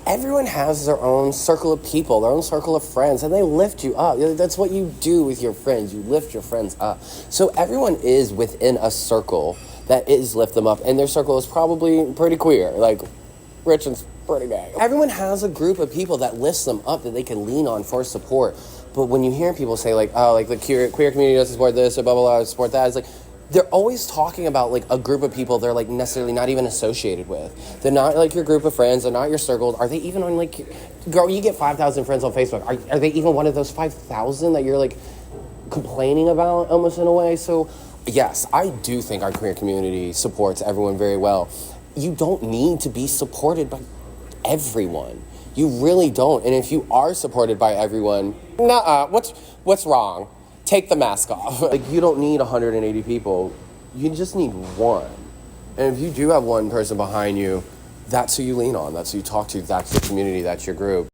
Everyone has their own circle of people, their own circle of friends, and they lift you up. That's what you do with your friends. You lift your friends up. So everyone is within a circle that is lift them up, and their circle is probably pretty queer, like rich and pretty gay. Everyone has a group of people that lifts them up that they can lean on for support. But when you hear people say like, oh, like the queer community doesn't support this or blah blah blah, support that, it's like they're always talking about like a group of people they're like necessarily not even associated with. They're not like your group of friends. They're not your circles. Are they even on like, girl, you get 5,000 friends on Facebook. Are they even one of those 5,000 that you're like complaining about almost in a way? So yes, I do think our queer community supports everyone very well. You don't need to be supported by everyone. You really don't. And if you are supported by everyone, what's wrong? Take the mask off. Like, you don't need 180 people. You just need one. And if you do have one person behind you, that's who you lean on. That's who you talk to. That's the community. That's your group.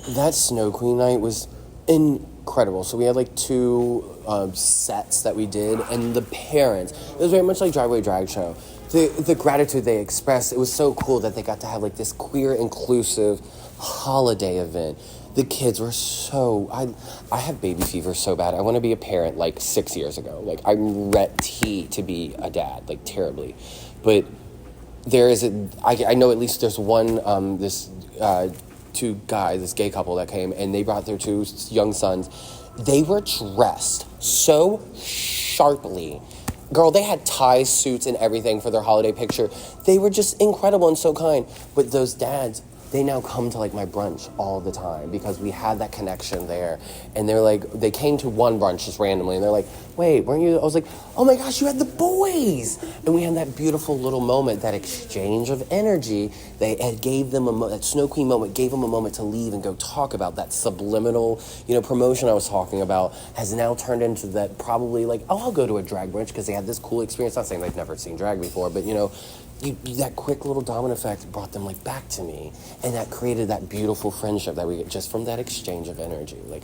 That Snow Queen night was incredible. So we had like two sets that we did, and the parents, it was very much like Driveway Drag Show. The gratitude they expressed, it was so cool that they got to have like this queer inclusive holiday event. The kids were so, I have baby fever so bad. I want to be a parent like 6 years ago. Like I'm ready to be a dad, like terribly. But there is I know at least there's one, two guys, this gay couple that came, and they brought their two young sons. They were dressed so sharply. Girl, they had tie suits and everything for their holiday picture. They were just incredible and so kind. But those dads, they now come to like my brunch all the time because we had that connection there. And they're like, they came to one brunch just randomly, and they're like, wait, weren't you? I was like, oh my gosh, you had the boys. And we had that beautiful little moment, that exchange of energy. It gave them that Snow Queen moment, gave them a moment to leave and go talk about that subliminal, promotion I was talking about has now turned into that probably like, oh, I'll go to a drag brunch because they had this cool experience. Not saying they've never seen drag before, but that quick little domino effect brought them like back to me, and that created that beautiful friendship that we get just from that exchange of energy. Like,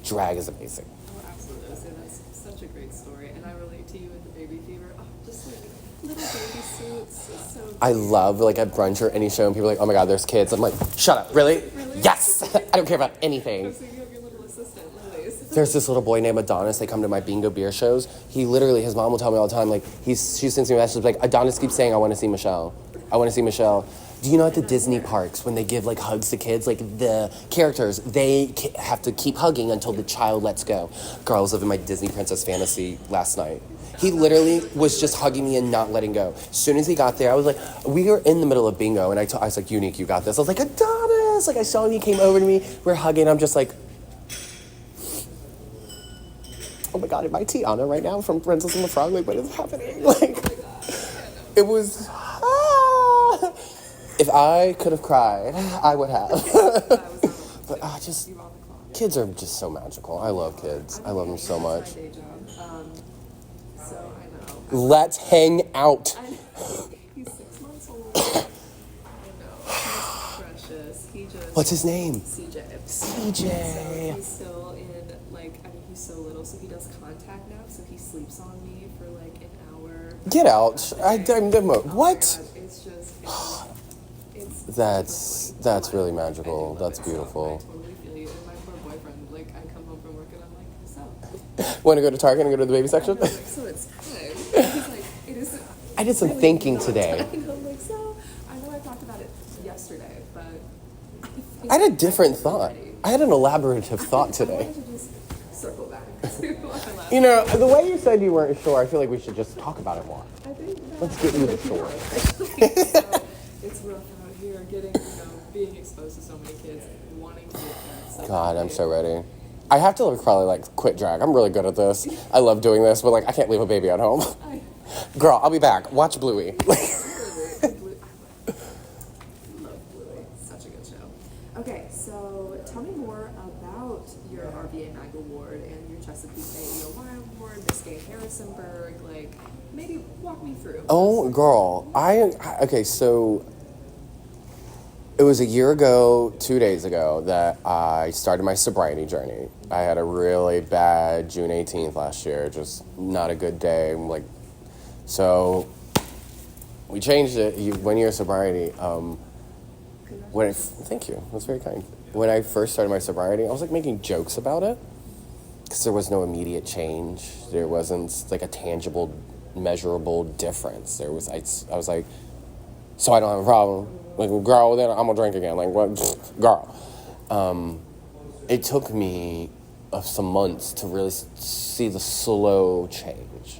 drag is amazing. Oh, absolutely. So that's such a great story, and I relate to you with the baby fever. Oh, just like little baby suits. It's so cute. I love like at brunch or any show, and people are like, "Oh my God, there's kids." I'm like, "Shut up, really? Yes, I don't care about anything." So you have your little assistant, Lily's. There's this little boy named Adonis. They come to my bingo beer shows. He literally, his mom will tell me all the time, like, she sends me messages like, Adonis keeps saying, I want to see Michelle. I want to see Michelle. Do you know at the Disney parks, when they give like hugs to kids, like the characters, they have to keep hugging until the child lets go. Girl, I was living my Disney princess fantasy last night. He literally was just hugging me and not letting go. As soon as he got there, I was like, we were in the middle of bingo, and I was like, Unique, you got this. I was like, Adonis! Like, I saw him, he came over to me, we're hugging, I'm just like, oh my God, am I Tiana right now from Princess and the Frog? Like, what is happening? Like, it was, if I could have cried, I would have. But kids are just so magical. I love kids. I love them so much. So I know. Let's hang out. He's 6 months old. I know. He's precious. What's his name? CJ. CJ. So he's still in, he's so little, so he does contact naps, so he sleeps on me for like an hour. Get out. What? It's just, That's really magical. That's beautiful. I totally feel you. And my poor boyfriend, I come home from work and I'm like, so. Want to go to Target and go to the baby section? I'm like, so it's time. He's like, it is. I did some thinking today. I'm like, so, I know I talked about it yesterday, but. I had a different thought. I had an elaborative thought today. I wanted to just circle back to my last. The way you said you weren't sure, I feel like we should just talk about it more. I think Let's get you the story. It's rough out here getting, being exposed to so many kids, wanting to be a parent. God, I'm so ready. I have to probably quit drag. I'm really good at this. I love doing this, but I can't leave a baby at home. Girl, I'll be back. Watch Bluey. I love Bluey. Such a good show. Okay, so tell me more about your RBA MAG Award and your Chesapeake AEOY Award, Miss Gay Harrisonburg. Maybe walk me through. Oh, girl. Okay, so it was a year ago, 2 days ago, that I started my sobriety journey. I had a really bad June 18th last year, just not a good day. So we changed it. 1 year sobriety. Thank you. That's very kind. When I first started my sobriety, I was making jokes about it because there was no immediate change. There wasn't a tangible, measurable difference. I was like, so I don't have a problem. Girl, then I'm gonna drink again. What, girl? It took me some months to really see the slow change.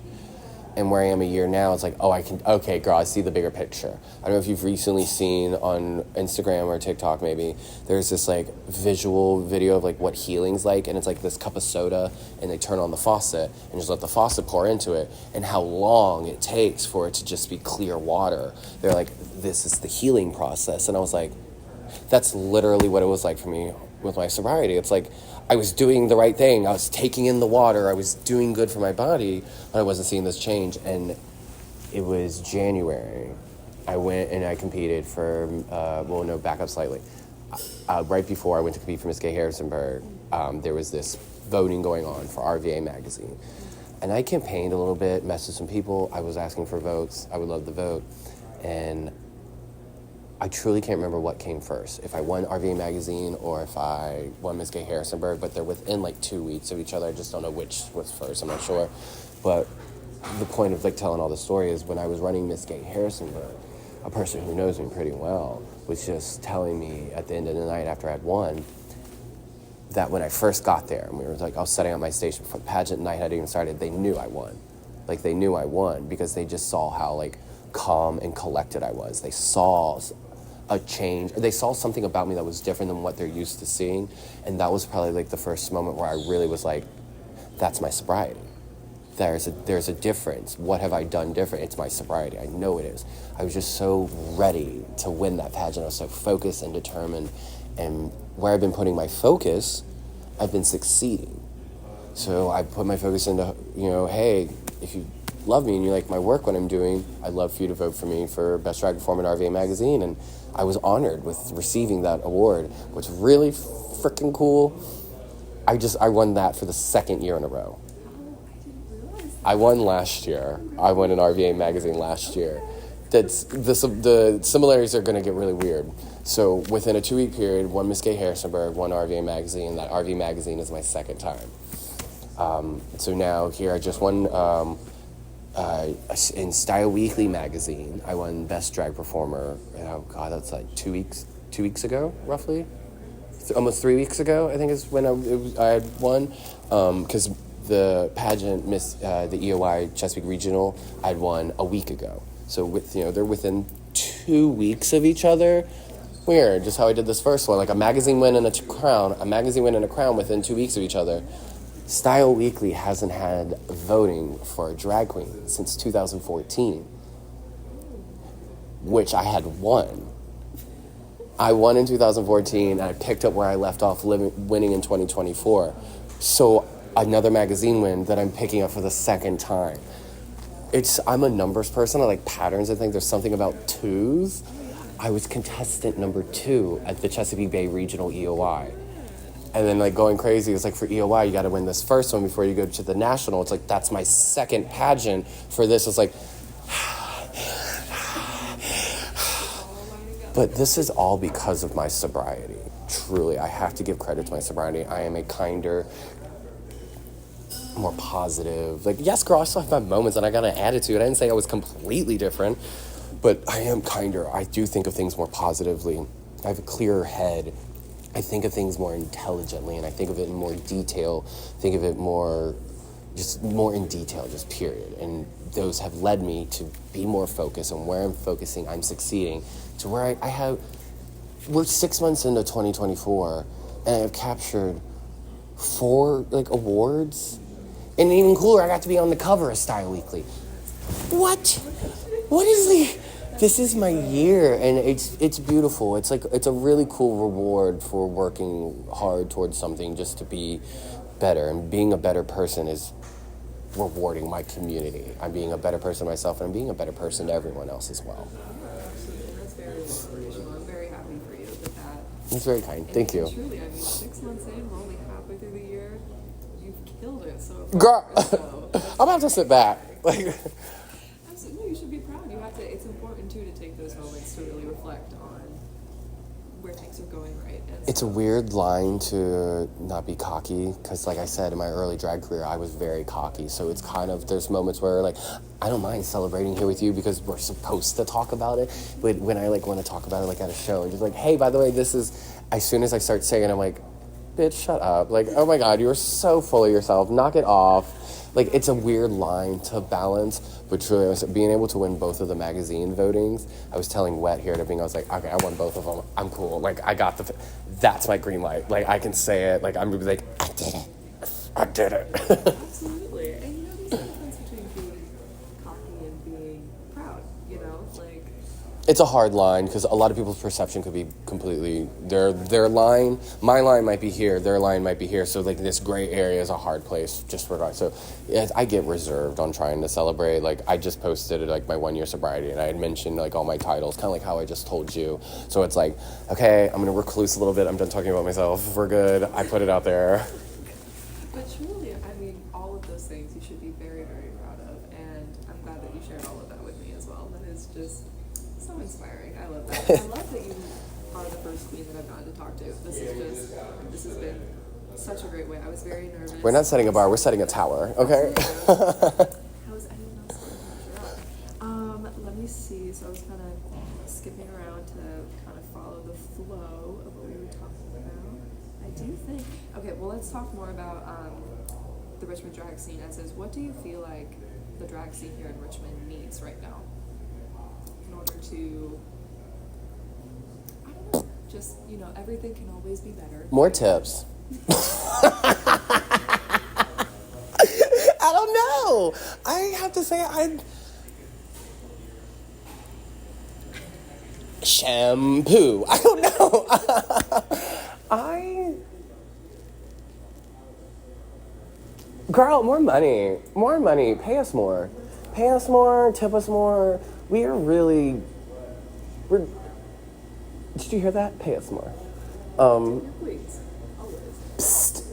And where I am a year now, it's okay, girl, I see the bigger picture. I don't know if you've recently seen on Instagram or TikTok maybe, there's this visual video of what healing's like, and it's this cup of soda, and they turn on the faucet, and just let the faucet pour into it, and how long it takes for it to just be clear water. They're this is the healing process. And I was that's literally what it was like for me with my sobriety. It's I was doing the right thing. I was taking in the water. I was doing good for my body, but I wasn't seeing this change. And it was January. I went and I competed for, back up slightly. right before I went to compete for Miss Gay Harrisonburg, there was this voting going on for RVA magazine. And I campaigned a little bit, messaged some people. I was asking for votes. I would love to vote. And I truly can't remember what came first, if I won RVA magazine or if I won Miss Gay Harrisonburg, but they're within like 2 weeks of each other. I just don't know which was first. I'm not sure. But the point of like telling all the story is when I was running Miss Gay Harrisonburg, a person who knows me pretty well was just telling me at the end of the night after I'd won that when I first got there, and we were like, I was setting up my station before the pageant night had even started, they knew I won. Like, they knew I won because they just saw how, like, calm and collected I was. They saw a change. They saw something about me that was different than what they're used to seeing, and that was probably, like, the first moment where I really was like, that's my sobriety. There's a difference. What have I done different? It's my sobriety. I know it is. I was just so ready to win that pageant. I was so focused and determined, and where I've been putting my focus, I've been succeeding. So I put my focus into, hey, if you love me and you like my work, what I'm doing, I'd love for you to vote for me for Best Drag Performer in RVA Magazine. And I was honored with receiving that award. What's really freaking cool, I won that for the second year in a row. Oh, I didn't realize that. I won last year. I won an RVA Magazine last year. That's the similarities are going to get really weird. So within a 2-week period, one Miss Gay Harrisonburg, one RVA Magazine. That RVA Magazine is my second time. So now here I just won in Style Weekly magazine. I won Best Drag Performer. Oh God, that's like 2 weeks ago, roughly. Almost 3 weeks ago, I think is when I had won. Because the pageant, the EOI Chesapeake Regional, I'd won a week ago. So they're within 2 weeks of each other. Weird, just how I did this first one. Like a magazine win and a crown within 2 weeks of each other. Style Weekly hasn't had voting for a drag queen since 2014, which I had won. I won in 2014, and I picked up where I left off winning in 2024. So another magazine win that I'm picking up for the second time. I'm a numbers person. I like patterns. I think there's something about twos. I was contestant number 2 at the Chesapeake Bay Regional EOI. And then like going crazy, it's like for EOI, you got to win this first one before you go to the national. It's like, that's my second pageant for this. It's like, but this is all because of my sobriety. Truly, I have to give credit to my sobriety. I am a kinder, more positive. Like, yes, girl, I still have my moments and I got an attitude. I didn't say I was completely different, but I am kinder. I do think of things more positively. I have a clearer head. I think of things more intelligently, and I think of it in more detail, think of it more in detail, just period. And those have led me to be more focused, and where I'm focusing, I'm succeeding, to where we're 6 months into 2024, and I have captured 4, awards. And even cooler, I got to be on the cover of Style Weekly. What is this is my year, and it's beautiful. It's a really cool reward for working hard towards something just to be better. And being a better person is rewarding my community. I'm being a better person myself, and I'm being a better person to everyone else as well. Absolutely. That's very inspirational. I'm very happy for you with that. That's very kind. Thank you. Truly, 6 months in, we're only halfway through the year. You've killed it so far. Girl, I'm about to sit back. Absolutely, you should be proud. It's important too to take those moments to really reflect on where things are going right. And It's a weird line to not be cocky, because like I said, in my early drag career, I was very cocky. So it's kind of, there's moments where I don't mind celebrating here with you because we're supposed to talk about it. But when I want to talk about it at a show and just hey, by the way, this is, as soon as I start saying it, I'm like, bitch, shut up. Oh my God, you are so full of yourself. Knock it off. It's a weird line to balance, but truly, being able to win both of the magazine votings, I was telling Wet here at a thing, I was like, okay, I won both of them. I'm cool. I got that's my green light. I can say it. I'm gonna be I did it. I did it. Absolutely. And there's a difference between being cocky and being proud, It's a hard line because a lot of people's perception could be completely their line. My line might be here, their line might be here. So like this gray area is a hard place just for guys. So yeah, I get reserved on trying to celebrate. Like I just posted like my 1 year sobriety, and I had mentioned like all my titles, kind of like how I just told you. So it's like, okay, I'm gonna recluse a little bit. I'm done talking about myself. We're good. I put it out there. But truly, I mean, all of those things you should be very, very proud of, and I'm glad that you shared all of that with me as well. That is just so inspiring. I love that. I love that you are the first queen that I've gotten to talk to. This has been such a great way. I was very nervous. We're not setting a bar. We're setting a tower. Okay. How's anyone else doing? Let me see. So I was kind of skipping around to kind of follow the flow of what we were talking about. I do think. Okay, well, let's talk more about the Richmond drag scene. As is, what do you feel like the drag scene here in Richmond needs right now in order to, I don't know, just, you know, everything can always be better. More tips. I don't know. I have to say, shampoo. I don't know. Girl, more money. More money. Pay us more. Pay us more. Tip us more. We're. Did you hear that? Pay us more. Please, always. Psst.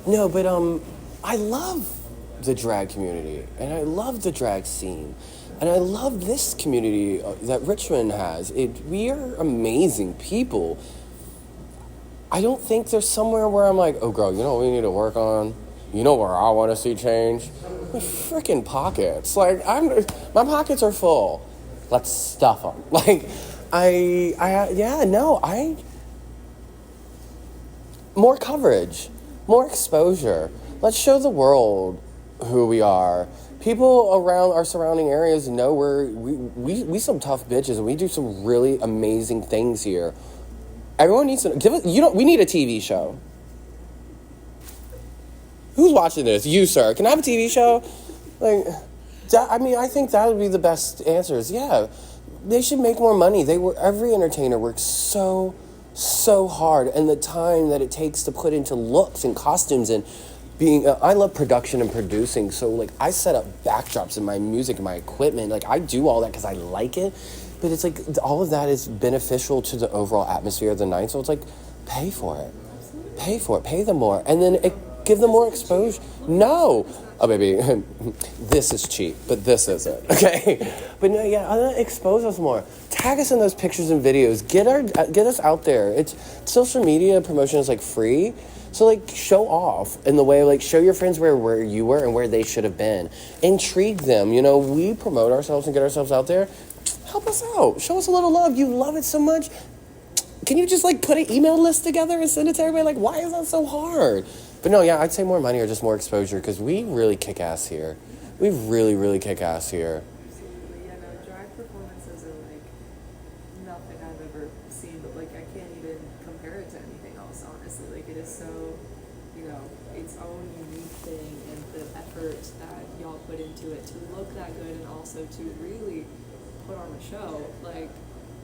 No, but I love the drag community, and I love the drag scene, and I love this community that Richmond has. We are amazing people. I don't think there's somewhere where I'm like, oh, girl, you know what we need to work on? You know where I want to see change? My freaking pockets. Like, my pockets are full. Let's stuff them. Like, more coverage, more exposure. Let's show the world who we are. People around our surrounding areas know we some tough bitches, and we do some really amazing things here. Everyone needs to we need a TV show. Who's watching this? You, sir. Can I have a TV show? Like, I think that would be the best answers. Yeah, they should make more money. Every entertainer works so hard, and the time that it takes to put into looks and costumes and being. I love production and producing, so like I set up backdrops in my music and my equipment. Like I do all that because I like it. But it's like all of that is beneficial to the overall atmosphere of the night. So it's like, pay for it. Pay for it. Pay them more. And then give them more exposure. No. Oh, baby, this is cheap, but this isn't. Okay? But no, yeah, expose us more. Tag us in those pictures and videos. Get us out there. Social media promotion is like free. So like show off in the way, like show your friends where you were and where they should have been. Intrigue them. You know, we promote ourselves and get ourselves out there. Help us out. Show us a little love. You love it so much. Can you just like put an email list together and send it to everybody? Like, why is that so hard? But no, yeah, I'd say more money or just more exposure because we really kick ass here. We really, really kick ass here. Absolutely. Yeah, no, drag performances are like nothing I've ever seen, but like I can't even compare it to anything else, honestly. Like it is so, you know, its own unique thing, and the effort that y'all put into it to look that good and also to really put on a show, like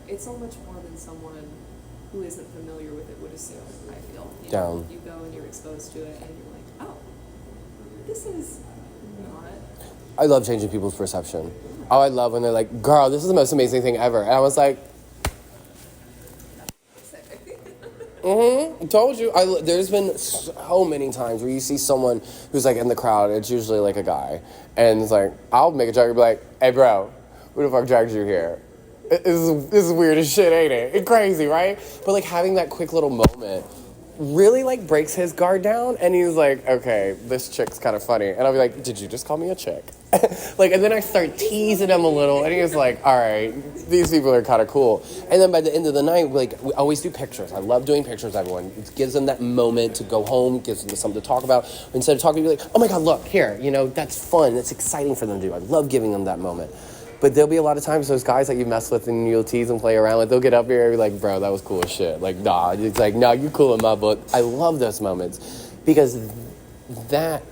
it's so much more than someone who isn't familiar with it would assume. I feel you go and you're exposed to it and you're like, oh, this is not. I love changing people's perception. Oh, I love when they're like, girl, this is the most amazing thing ever, and I was like, told you. There's been so many times where you see someone who's like in the crowd. It's usually like a guy, and it's like I'll make a joke and be like, hey bro, who the fuck dragged you here? This is weird as shit, ain't it? It's crazy, right? But like having that quick little moment really like breaks his guard down, and he's like, okay, this chick's kind of funny, and I'll be like, did you just call me a chick? Like, and then I start teasing him a little, and he's like, all right, these people are kind of cool. And then by the end of the night, like we always do pictures. I love doing pictures. Everyone, it gives them that moment to go home, gives them something to talk about. Instead of talking, be like, oh my god, look here, you know, that's fun, that's exciting for them to do. I love giving them that moment. But there'll be a lot of times those guys that you mess with and you'll tease and play around with, they'll get up here and be like, bro, that was cool as shit. Like, nah. It's like, nah, you cool in my book. I love those moments because that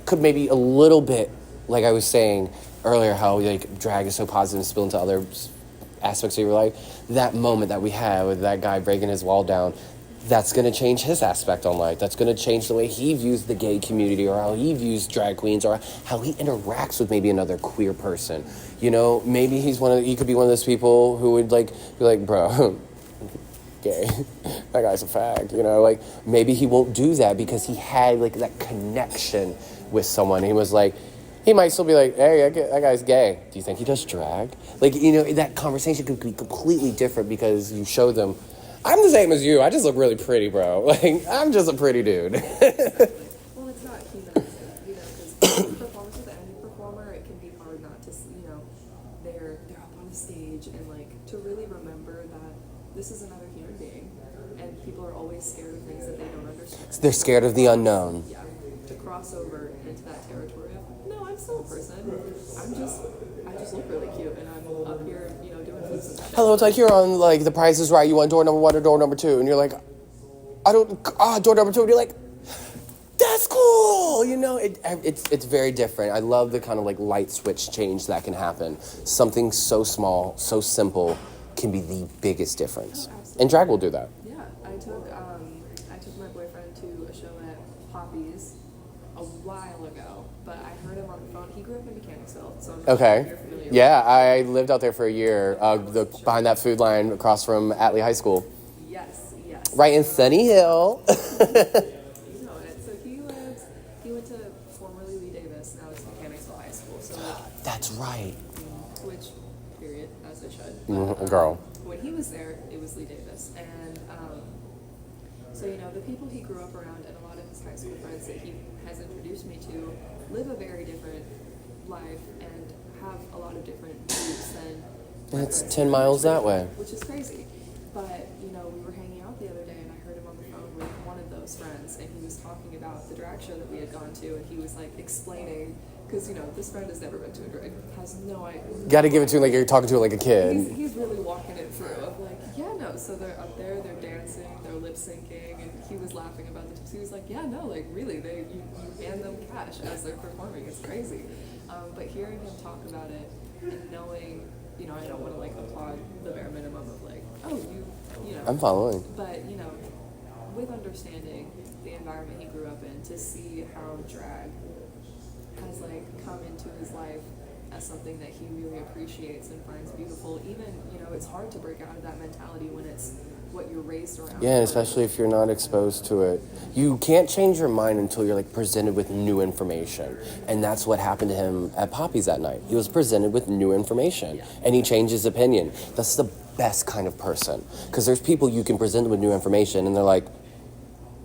could maybe a little bit, like I was saying, earlier how like drag is so positive and spill into other aspects of your life. That moment that we had with that guy breaking his wall down, that's going to change his aspect on life. That's going to change the way he views the gay community, or how he views drag queens, or how he interacts with maybe another queer person. You know, maybe he could be one of those people who would like be like, bro, gay, that guy's a fag. You know, like maybe he won't do that because he had like that connection with someone. He was like, he might still be like, hey, that guy's gay. Do you think he does drag? Like, you know, that conversation could be completely different because you show them, I'm the same as you. I just look really pretty, bro. Like, I'm just a pretty dude. Well, it's not humanizing, you know, because performance with any performer, it can be hard not to, you know, they're up on a stage and, like, to really remember that this is another human being, and people are always scared of things that they don't understand. They're scared of the unknown. Yeah, to cross over into that territory of, no, I'm still a person. I just look really cute, and I'm up here, you know, doing flips and stuff. Hello, it's like you're on, like, The Price is Right. You want door number 1 or door number 2? And you're like, door number 2. And you're like, that's cool. You know, it's very different. I love the kind of, like, light switch change that can happen. Something so small, so simple can be the biggest difference. Oh, and drag will do that. Yeah, I took my boyfriend to a show at Poppy's a while ago, but I heard him on the phone. He grew up in Mechanicsville, so I'm Okay. you're familiar with Yeah, I lived out there for a year, behind that food line across from Atlee High School. Yes. Right in Sunny Hill. You know it. So he went to formerly Lee Davis, now it's Mechanicsville High School. So like, That's right. which period, as it should. Girl. When he was there, it was Lee Davis, and so you know the people he grew up around and a lot of his high school friends that he has introduced me to live a very different life and have a lot of different views than. It's 10 miles that way. Which is crazy, but you know we were hanging out the other day and I heard him on the phone with one of those friends and he was talking about the drag show that we had gone to and he was like explaining. Because, you know, this friend has never been to a drag, has no idea. Got to give it to him like you're talking to it like a kid. He's really walking it through of like, yeah, no, so they're up there, they're dancing, they're lip syncing, and he was laughing about the tips. He was like, yeah, no, like really, you hand them cash as they're performing. It's crazy. But hearing him talk about it and knowing, you know, I don't want to like applaud the bare minimum of like, oh, you know. I'm following. But, you know, with understanding the environment he grew up in, to see how drag has like come into his life as something that he really appreciates and finds beautiful. Even, you know, it's hard to break out of that mentality when it's what you're raised around. Yeah, and especially if you're not exposed to it. You can't change your mind until you're like presented with new information. And that's what happened to him at Poppy's that night. He was presented with new information and he changed his opinion. That's the best kind of person. Because there's people you can present with new information and they're like,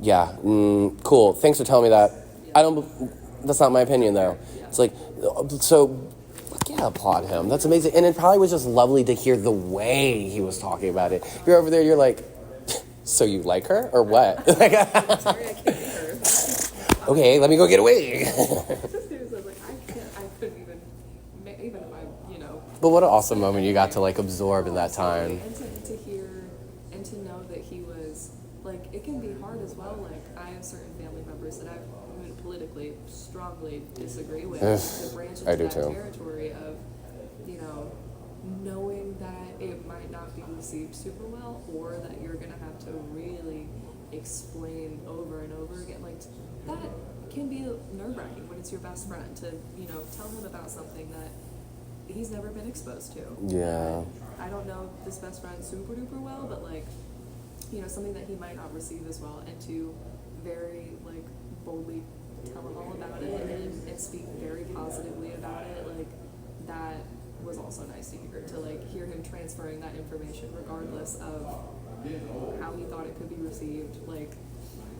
yeah, cool, thanks for telling me that. That's not my opinion, though. It's like, so, yeah, applaud him. That's amazing. And it probably was just lovely to hear the way he was talking about it. You're over there, you're like, so you like her, or what? Sorry, I can't hear her. Okay, let me go get a wig. Just because I was like, I couldn't even if I, you know. But what an awesome moment you got to, like, absorb in that time. And to hear, and to know that he was, like, it can be hard as well. Like, I have certain family members that I politically strongly disagree with. To branch into that territory of, you know, knowing that it might not be received super well, or that you're gonna have to really explain over and over again. Like, that can be nerve-wracking when it's your best friend to, you know, tell him about something that he's never been exposed to. Yeah. I don't know this best friend super duper well, but like, you know, something that he might not receive as well, and to very like boldly tell him all about it and speak very positively about it, like that was also nice to hear, to like hear him transferring that information regardless of how he thought it could be received, like,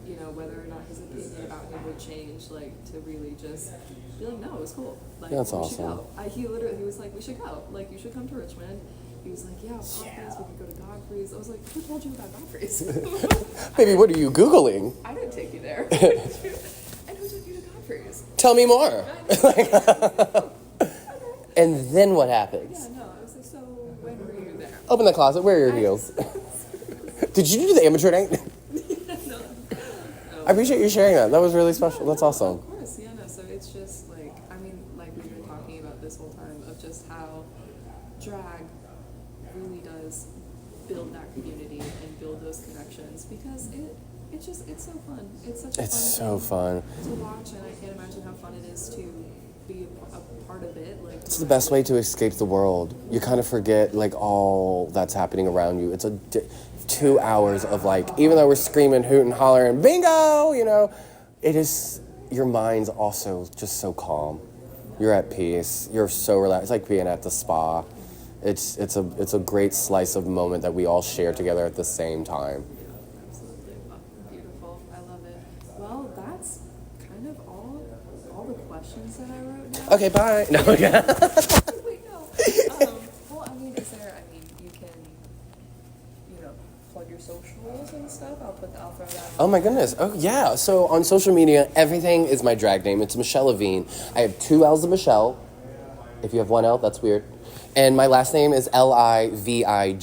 you know, whether or not his opinion about him would change, like to really just be like, no, it was cool, like, that's we awesome. should go. He was like, we should go, like you should come to Richmond. He was like, yeah, Poppy's, we could go to Godfrey's. I was like, who told you about Godfrey's? Baby, what are you Googling? I didn't take you there. And who took you to Godfrey's? Tell me more. And then what happens? Yeah, no, I was like, so when were you there? Open the closet, where are your heels? Did you do the amateur night? No. I appreciate you sharing that. That was really special. That's awesome. Of course, yeah, no, so it's just like, I mean, like we've been talking about this whole time, really does build that community and build those connections, because it's so fun. It's such a It's fun so thing fun. to watch, and I can't imagine how fun it is to be a part of it. Like, It's the best way to escape the world. You kind of forget, like, all that's happening around you. It's 2 hours of, like, even though we're screaming, hooting, hollering, bingo, you know, it is, your mind's also just so calm. You're at peace. You're so relaxed. It's like being at the spa. It's a great slice of moment that we all share together at the same time. absolutely. Oh, beautiful. I love it. Well, that's kind of all the questions that I wrote down. Okay, bye. No, yeah. Wait, no. Well, I mean, you can, plug your socials and stuff. I'll throw that. Oh my goodness. Oh yeah. So on social media, everything is my drag name. It's Michelle Livigne. I have 2 L's of Michelle. If you have 1 L, that's weird. And my last name is Livigne. I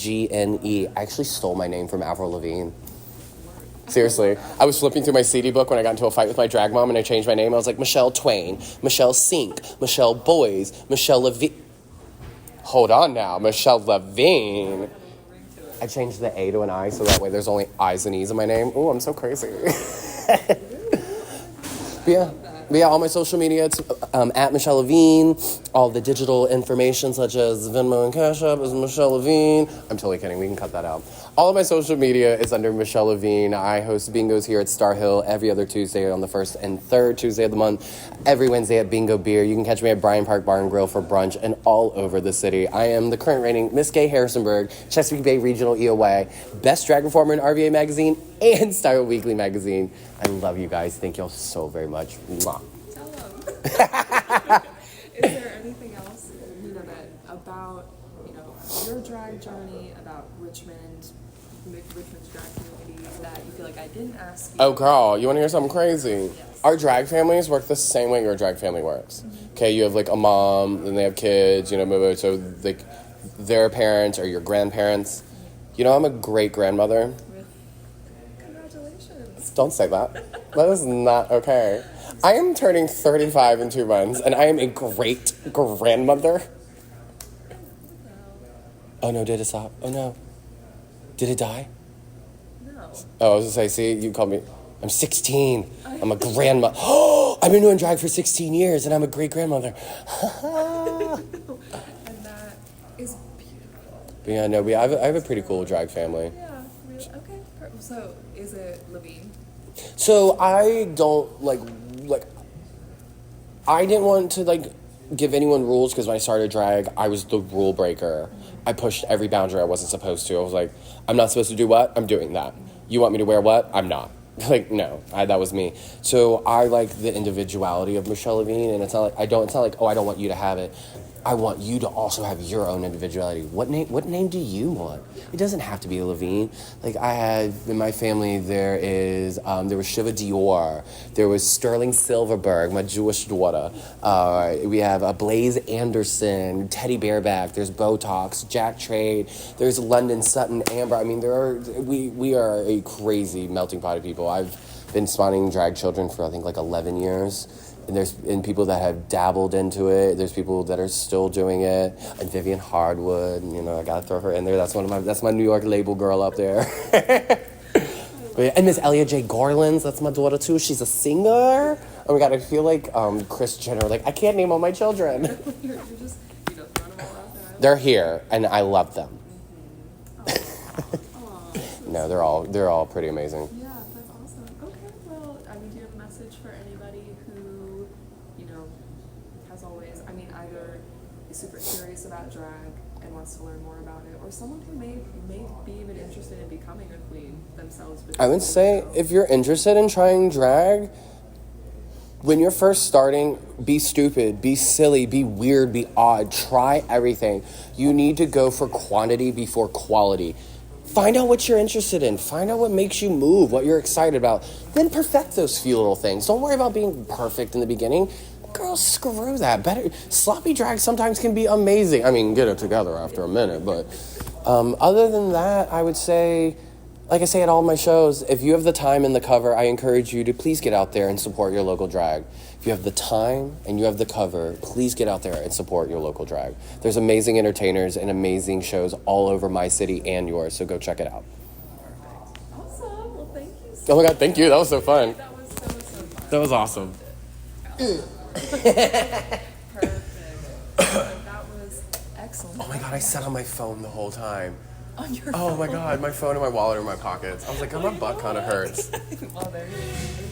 actually stole my name from Avril Lavigne. Seriously. I was flipping through my CD book when I got into a fight with my drag mom, and I changed my name. I was like, Michelle Twain, Michelle Sink, Michelle Boys, Michelle Lavigne. Hold on now. Michelle Lavigne. I changed the A to an I, so that way there's only I's and E's in my name. Ooh, I'm so crazy. But yeah, all my social media, it's at Michelle Livigne. All the digital information, such as Venmo and Cash App, is Michelle Livigne. I'm totally kidding. We can cut that out. All of my social media is under Michelle Livigne. I host bingos here at Star Hill every other Tuesday on the first and third Tuesday of the month. Every Wednesday at Bingo Beer. You can catch me at Bryan Park Bar and Grill for brunch and all over the city. I am the current reigning Miss Gay Harrisonburg, Chesapeake Bay Regional EOA, Best Drag Performer in RVA Magazine and Style Weekly Magazine. I love you guys. Thank y'all so very much. Mwah. Tell them. Is there anything else, about, your drag journey, about Richmond's drag community that you feel like I didn't ask you? Oh, girl, you want to hear something crazy? Yes. Our drag families work the same way your drag family works. Mm-hmm. Okay, You have, like, a mom, and they have kids, so, like, their parents or your grandparents. I'm a great-grandmother. Congratulations. Don't say that. That is not okay. I am turning 35 in 2 months, and I am a great-grandmother. Oh, no, did it stop? Oh, no. Did it die? No. Oh, I was going to say, see, you called me. I'm 16. I'm a grandma. Oh, I've been doing drag for 16 years, and I'm a great-grandmother. And that is beautiful. But yeah, no, I have a pretty cool drag family. Yeah, really? Okay. So, is it Levine? So I don't, like, I didn't want to, like, give anyone rules, because when I started drag, I was the rule breaker. I pushed every boundary I wasn't supposed to. I was like, I'm not supposed to do what? I'm doing that. You want me to wear what? I'm not. Like, no, that was me. So I like the individuality of Michelle Livigne, and it's not like, oh, I don't want you to have it. I want you to also have your own individuality. What name do you want? It doesn't have to be a Levine. Like, I had, in my family, there was Shiva Dior. There was Sterling Silverberg, my Jewish daughter. We have Blaze Anderson, Teddy Bareback. There's Botox, Jack Trade. There's London Sutton Amber. I mean, we are a crazy melting pot of people. I've been spawning drag children for, I think, like 11 years. And there's people that have dabbled into it. There's people that are still doing it. And Vivian Hardwood, I gotta throw her in there. That's my New York label girl up there. And Miss Elia J. Garlands, that's my daughter too. She's a singer. Oh my God, I feel like Kris Jenner. Like, I can't name all my children. You're just, throwing them all out there. They're here, and I love them. Mm-hmm. No, they're all pretty amazing. Yeah, that's awesome. Okay, well, do you have a message for anybody who, has always, either is super curious about drag and wants to learn more about it, or someone who may be even interested in becoming a queen themselves? I would say, if you're interested in trying drag, when you're first starting, be stupid, be silly, be weird, be odd, try everything. You need to go for quantity before quality. Find out what you're interested in. Find out what makes you move, what you're excited about. Then perfect those few little things. Don't worry about being perfect in the beginning. Girls, screw that. Sloppy drag sometimes can be amazing. Get it together after a minute. But other than that, I would say like I say at all my shows, if you have the time and the cover, I encourage you to please get out there and support your local drag. If you have the time and you have the cover, please get out there and support your local drag. There's amazing entertainers and amazing shows all over my city and yours, so go check it out. Awesome. Well, thank you so Oh my God, thank you. That was so fun. That was so fun. That was awesome. Perfect. That was excellent. Oh my God, I sat on my phone the whole time. On your Oh phone. my God, my phone and my wallet are in my pockets. I was like, oh, my butt kind of hurts. Well, there you go.